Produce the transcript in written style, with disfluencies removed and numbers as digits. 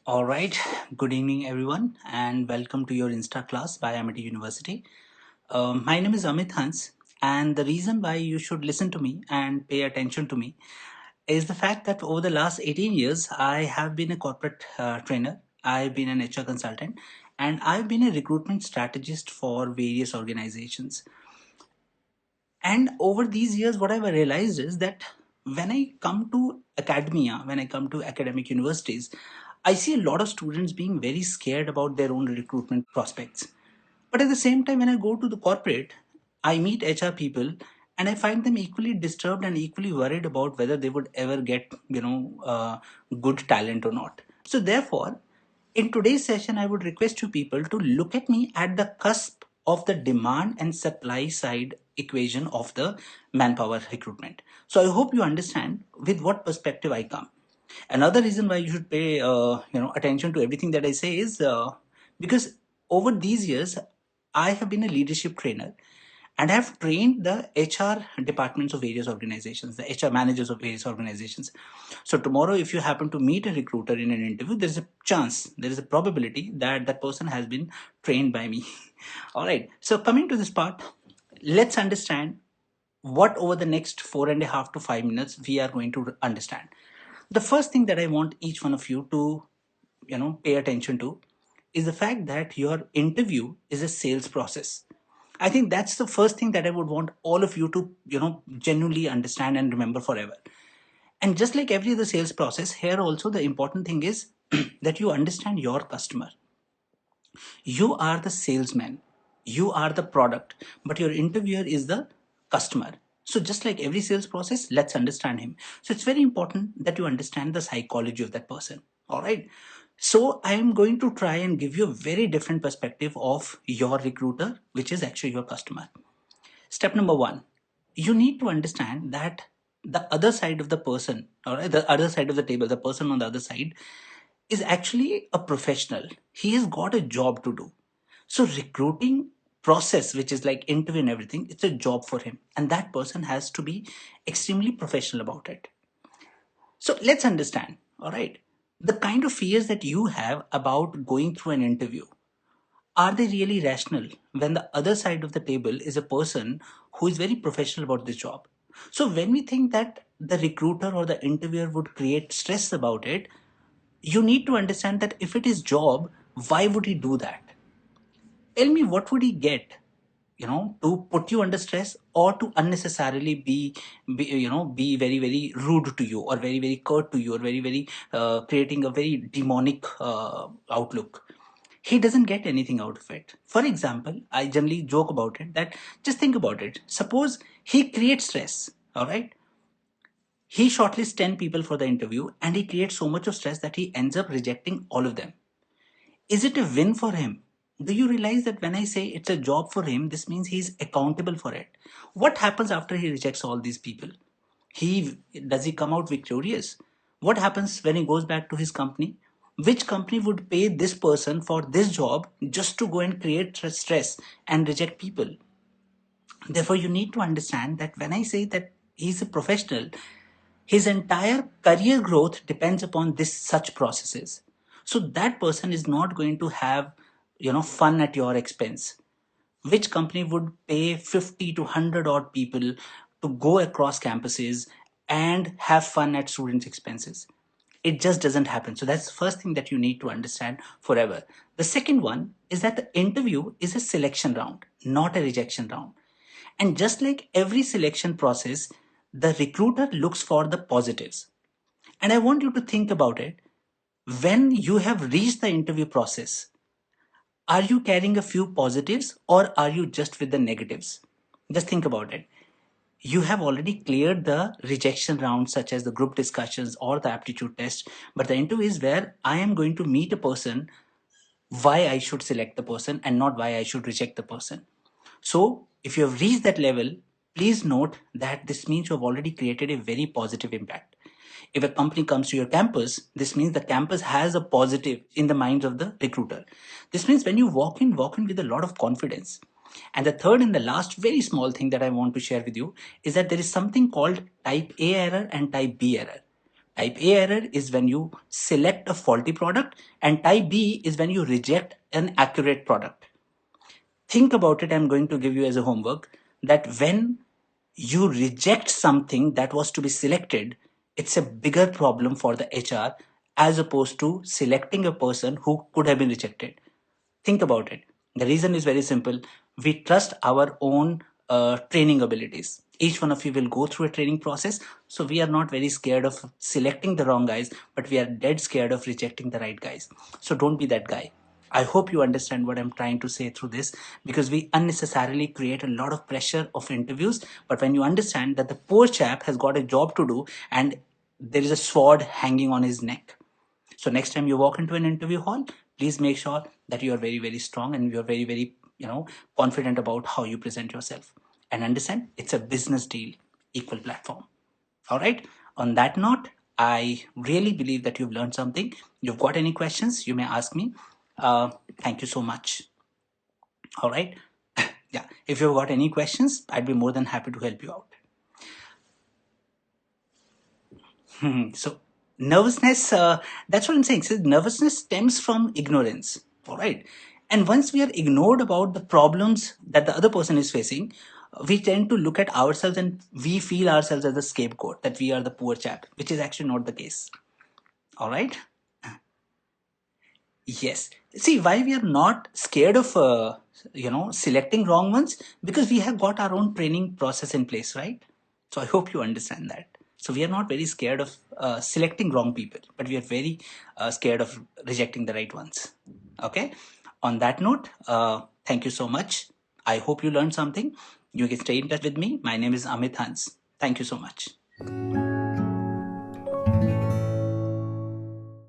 All right, good evening everyone and welcome to your Insta class by Amity University. My name is Amit Hans, and the reason why you should listen to me and pay attention to me is the fact that over the last 18 years, I have been a corporate trainer, I've been an HR consultant, and I've been a recruitment strategist for various organizations. And over these years, what I've realized is that when I come to academia, when I come to academic universities, I see a lot of students being very scared about their own recruitment prospects. But at the same time, when I go to the corporate, I meet HR people and I find them equally disturbed and equally worried about whether they would ever get, good talent or not. So therefore, in today's session, I would request you people to look at me at the cusp of the demand and supply side equation of the manpower recruitment. So I hope you understand with what perspective I come. Another reason why you should pay attention to everything that I say is because over these years I have been a leadership trainer and have trained the HR departments of various organizations, the HR managers of various organizations. So tomorrow, if you happen to meet a recruiter in an interview, there is a chance, there is a probability that that person has been trained by me. All right. So coming to this part, let's understand what over the next 4.5 to 5 minutes we are going to understand. The first thing that I want each one of you to pay attention to is the fact that your interview is a sales process. I think that's the first thing that I would want all of you to genuinely understand and remember forever. And just like every other sales process, here also the important thing is that you understand your customer. You are the salesman, you are the product, but your interviewer is the customer. So just like every sales process, let's understand him. So it's very important that you understand the psychology of that person. All right. So I am going to try and give you a very different perspective of your recruiter, which is actually your customer. Step number one, you need to understand that the other side of the person, all right, the other side of the table, the person on the other side is actually a professional. He has got a job to do. So recruiting process, which is like interview and everything, it's a job for him. And that person has to be extremely professional about it. So let's understand, all right, the kind of fears that you have about going through an interview. Are they really rational when the other side of the table is a person who is very professional about this job? So when we think that the recruiter or the interviewer would create stress about it, you need to understand that if it is job, why would he do that? Tell me, what would he get, to put you under stress or to unnecessarily be very very rude to you or very very curt to you or very very creating a very demonic outlook. He doesn't get anything out of it. For example, I generally joke about it that just think about it. Suppose he creates stress, all right? He shortlists 10 people for the interview and he creates so much of stress that he ends up rejecting all of them. Is it a win for him? Do you realize that when I say it's a job for him, this means he's accountable for it? What happens after he rejects all these people? He does he come out victorious? What happens when he goes back to his company? Which company would pay this person for this job just to go and create stress and reject people? Therefore, you need to understand that when I say that he's a professional, his entire career growth depends upon this such processes. So that person is not going to have fun at your expense. Which company would pay 50 to 100 odd people to go across campuses and have fun at students' expenses? It just doesn't happen. So that's the first thing that you need to understand forever. The second one is that the interview is a selection round, not a rejection round. And just like every selection process, the recruiter looks for the positives. And I want you to think about it. When you have reached the interview process, are you carrying a few positives or are you just with the negatives? Just think about it. You have already cleared the rejection rounds, such as the group discussions or the aptitude test, but the interview is where I am going to meet a person, why I should select the person and not why I should reject the person. So, if you have reached that level, please note that this means you have already created a very positive impact. If a company comes to your campus, this means the campus has a positive in the minds of the recruiter. This means when you walk in with a lot of confidence. And the third and the last very small thing that I want to share with you is that there is something called type A error and type B error. Type A error is when you select a faulty product, and type B is when you reject an accurate product. Think about it. I'm going to give you as a homework that when you reject something that was to be selected, it's a bigger problem for the HR as opposed to selecting a person who could have been rejected. Think about it. The reason is very simple. We trust our own training abilities. Each one of you will go through a training process. So we are not very scared of selecting the wrong guys, but we are dead scared of rejecting the right guys. So don't be that guy. I hope you understand what I'm trying to say through this, because we unnecessarily create a lot of pressure of interviews. But when you understand that the poor chap has got a job to do and there is a sword hanging on his neck. So next time you walk into an interview hall, please make sure that you are very, very strong and you're very, very, confident about how you present yourself. And understand it's a business deal, equal platform. All right. On that note, I really believe that you've learned something. You've got any questions, you may ask me. Thank you so much. All right. Yeah. If you've got any questions, I'd be more than happy to help you out. So nervousness, that's what I'm saying. So nervousness stems from ignorance. All right. And once we are ignored about the problems that the other person is facing, we tend to look at ourselves and we feel ourselves as the scapegoat, that we are the poor chap, which is actually not the case. All right. Yes. See, why we are not scared of, selecting wrong ones? Because we have got our own training process in place, right? So I hope you understand that. So we are not very scared of selecting wrong people, but we are very scared of rejecting the right ones. Okay. On that note, thank you so much. I hope you learned something. You can stay in touch with me. My name is Amit Hans. Thank you so much.